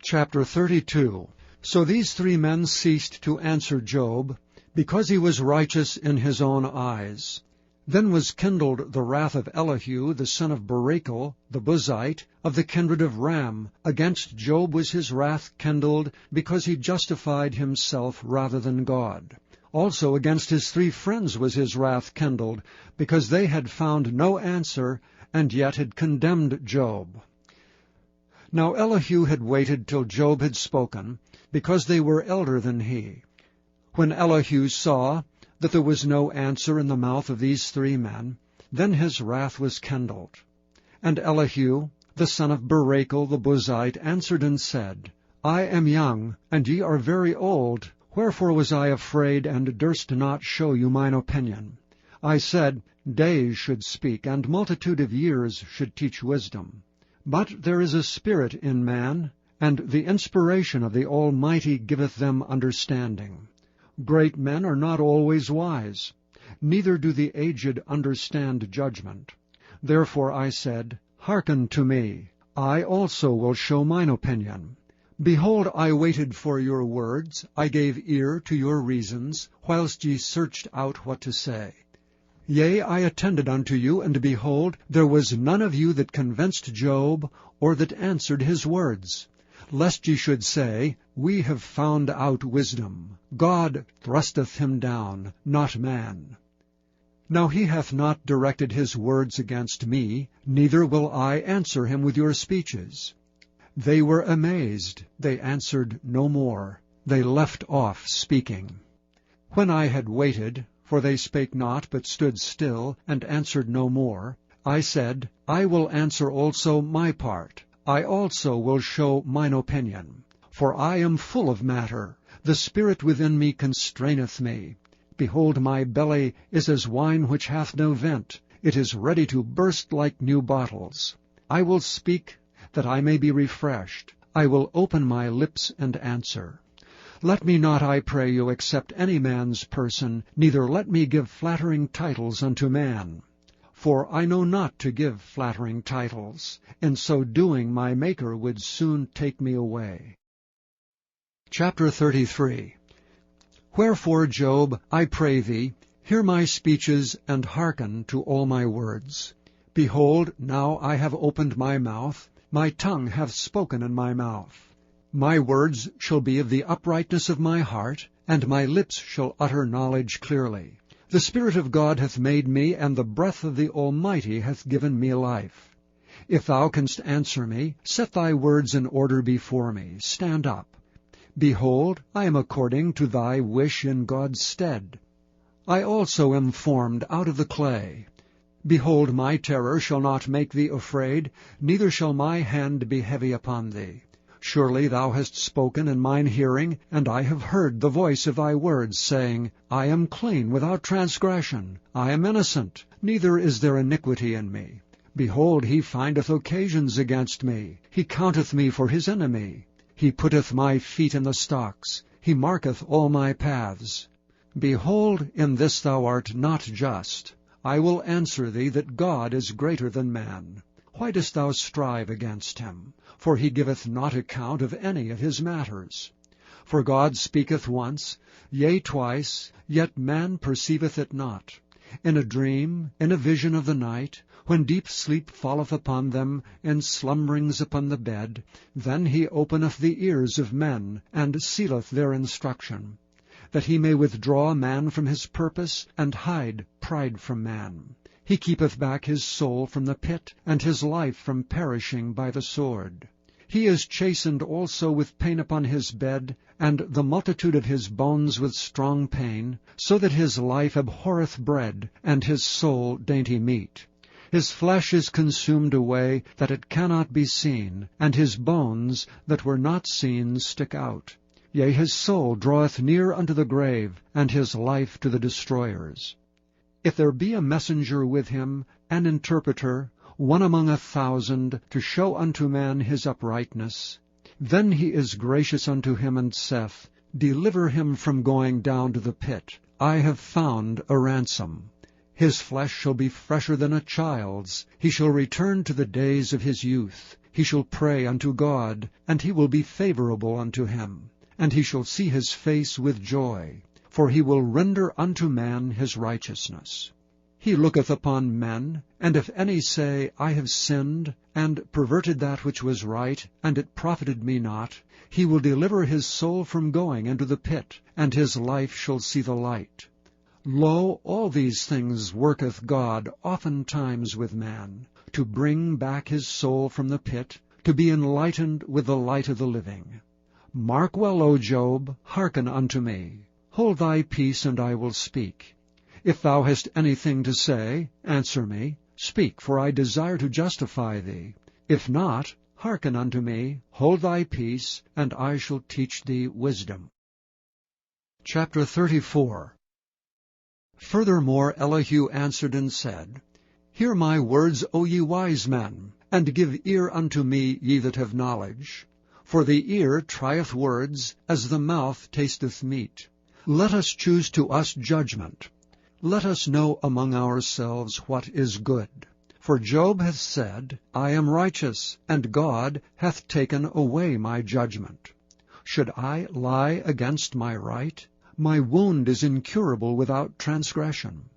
Chapter 32. So these three men ceased to answer Job, because he was righteous in his own eyes. Then was kindled the wrath of Elihu, the son of Barachel, the Buzite, of the kindred of Ram. Against Job was his wrath kindled, because he justified himself rather than God. Also against his three friends was his wrath kindled, because they had found no answer, and yet had condemned Job. Now Elihu had waited till Job had spoken, because they were elder than he. When Elihu saw that there was no answer in the mouth of these three men, then his wrath was kindled. And Elihu, the son of Barachel the Buzite, answered and said, I am young, and ye are very old. Wherefore was I afraid, and durst not show you mine opinion? I said, days should speak, and multitude of years should teach wisdom. But there is a spirit in man, and the inspiration of the Almighty giveth them understanding. Great men are not always wise, neither do the aged understand judgment. Therefore I said, Hearken to me, I also will show mine opinion. Behold, I waited for your words, I gave ear to your reasons, whilst ye searched out what to say. Yea, I attended unto you, and behold, there was none of you that convinced Job, or that answered his words. Lest ye should say, We have found out wisdom. God thrusteth him down, not man. Now he hath not directed his words against me, neither will I answer him with your speeches. They were amazed, they answered no more. They left off speaking. When I had waited, for they spake not, but stood still, and answered no more, I said, I will answer also my part. I also will show mine opinion. For I am full of matter. The spirit within me constraineth me. Behold, my belly is as wine which hath no vent. It is ready to burst like new bottles. I will speak, that I may be refreshed. I will open my lips and answer. Let me not, I pray you, accept any man's person, neither let me give flattering titles unto man. For I know not to give flattering titles. In so doing my Maker would soon take me away. Chapter 33. Wherefore, Job, I pray thee, hear my speeches, and hearken to all my words. Behold, now I have opened my mouth, my tongue hath spoken in my mouth. My words shall be of the uprightness of my heart, and my lips shall utter knowledge clearly. The Spirit of God hath made me, and the breath of the Almighty hath given me life. If thou canst answer me, set thy words in order before me. Stand up. Behold, I am according to thy wish in God's stead. I also am formed out of the clay. Behold, my terror shall not make thee afraid, neither shall my hand be heavy upon thee. Surely thou hast spoken in mine hearing, and I have heard the voice of thy words, saying, I am clean without transgression, I am innocent, neither is there iniquity in me. Behold, he findeth occasions against me, he counteth me for his enemy. He putteth my feet in the stocks, he marketh all my paths. Behold, in this thou art not just. I will answer thee that God is greater than man. Why dost thou strive against him? For he giveth not account of any of his matters. For God speaketh once, yea twice, yet man perceiveth it not. In a dream, in a vision of the night, when deep sleep falleth upon them, and slumberings upon the bed, then he openeth the ears of men, and sealeth their instruction, that he may withdraw man from his purpose, and hide pride from man. He keepeth back his soul from the pit, and his life from perishing by the sword. He is chastened also with pain upon his bed, and the multitude of his bones with strong pain, so that his life abhorreth bread, and his soul dainty meat. His flesh is consumed away, that it cannot be seen, and his bones that were not seen stick out. Yea, his soul draweth near unto the grave, and his life to the destroyers. If there be a messenger with him, an interpreter, one among 1,000, to show unto man his uprightness, then he is gracious unto him, and saith, Deliver him from going down to the pit. I have found a ransom. His flesh shall be fresher than a child's. He shall return to the days of his youth. he shall pray unto God, and he will be favorable unto him, and he shall see his face with joy, for he will render unto man his righteousness. He looketh upon men, and if any say, I have sinned, and perverted that which was right, and it profited me not, he will deliver his soul from going into the pit, and his life shall see the light. Lo, all these things worketh God oftentimes with man, to bring back his soul from the pit, to be enlightened with the light of the living. Mark well, O Job, hearken unto me. Hold thy peace, and I will speak. If thou hast anything to say, answer me. Speak, for I desire to justify thee. If not, hearken unto me, hold thy peace, and I shall teach thee wisdom. Chapter 34. Furthermore Elihu answered and said, Hear my words, O ye wise men, and give ear unto me, ye that have knowledge. For the ear trieth words, as the mouth tasteth meat. Let us choose to us judgment. Let us know among ourselves what is good. For Job hath said, I am righteous, and God hath taken away my judgment. Should I lie against my right? My wound is incurable without transgression.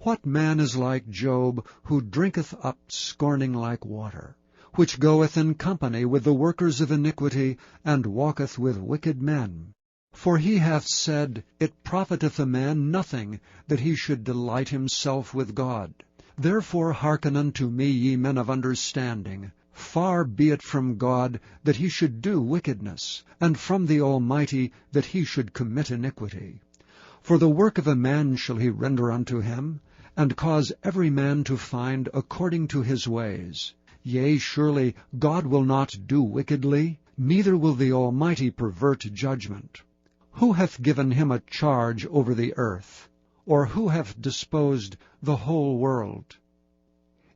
What man is like Job, who drinketh up scorning like water, which goeth in company with the workers of iniquity, and walketh with wicked men? For he hath said, It profiteth a man nothing that he should delight himself with God. Therefore hearken unto me, ye men of understanding. Far be it from God that he should do wickedness, and from the Almighty that he should commit iniquity. For the work of a man shall he render unto him, and cause every man to find according to his ways. Yea, surely God will not do wickedly, neither will the Almighty pervert judgment. Who hath given him a charge over the earth? Or who hath disposed the whole world?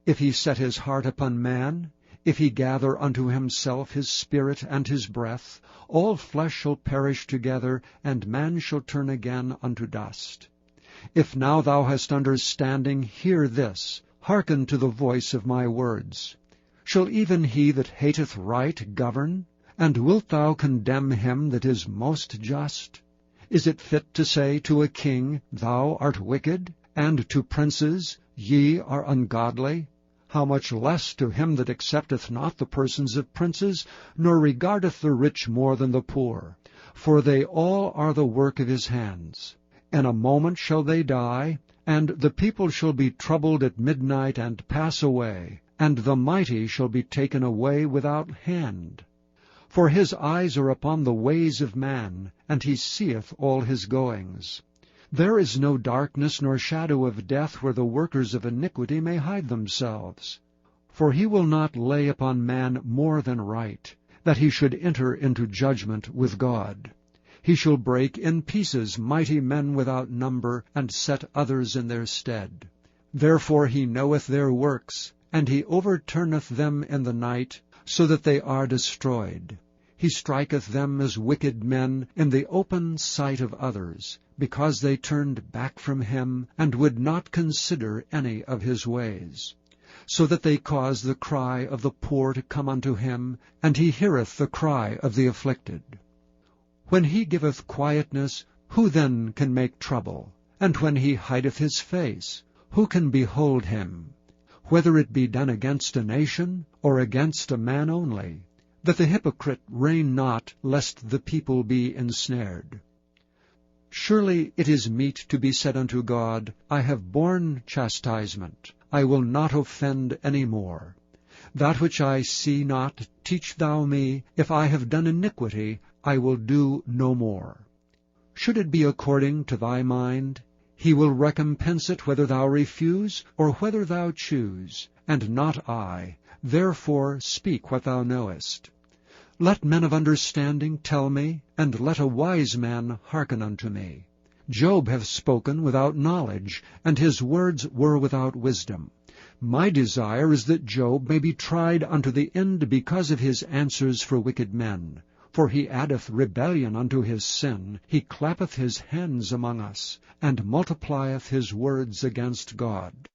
If he set his heart upon man, if he gather unto himself his spirit and his breath, all flesh shall perish together, and man shall turn again unto dust. If now thou hast understanding, hear this, hearken to the voice of my words. Shall even he that hateth right govern? And wilt thou condemn him that is most just? Is it fit to say to a king, Thou art wicked, and to princes, Ye are ungodly? How much less to him that accepteth not the persons of princes, nor regardeth the rich more than the poor? For they all are the work of his hands. In a moment shall they die, and the people shall be troubled at midnight and pass away, and the mighty shall be taken away without hand. For his eyes are upon the ways of man, and he seeth all his goings. There is no darkness nor shadow of death where the workers of iniquity may hide themselves. For he will not lay upon man more than right, that he should enter into judgment with God. He shall break in pieces mighty men without number, and set others in their stead. Therefore he knoweth their works, and he overturneth them in the night, so that they are destroyed. He striketh them as wicked men in the open sight of others, because they turned back from him, and would not consider any of his ways. So that they cause the cry of the poor to come unto him, and he heareth the cry of the afflicted. When he giveth quietness, who then can make trouble? And when he hideth his face, who can behold him? Whether it be done against a nation, or against a man only, that the hypocrite reign not, lest the people be ensnared. Surely it is meet to be said unto God, I have borne chastisement, I will not offend any more. That which I see not, teach thou me. If I have done iniquity, I will do no more. Should it be according to thy mind, he will recompense it whether thou refuse, or whether thou choose, and not I. Therefore speak what thou knowest. Let men of understanding tell me, and let a wise man hearken unto me. Job hath spoken without knowledge, and his words were without wisdom. My desire is that Job may be tried unto the end because of his answers for wicked men. For he addeth rebellion unto his sin, he clappeth his hands among us, and multiplieth his words against God.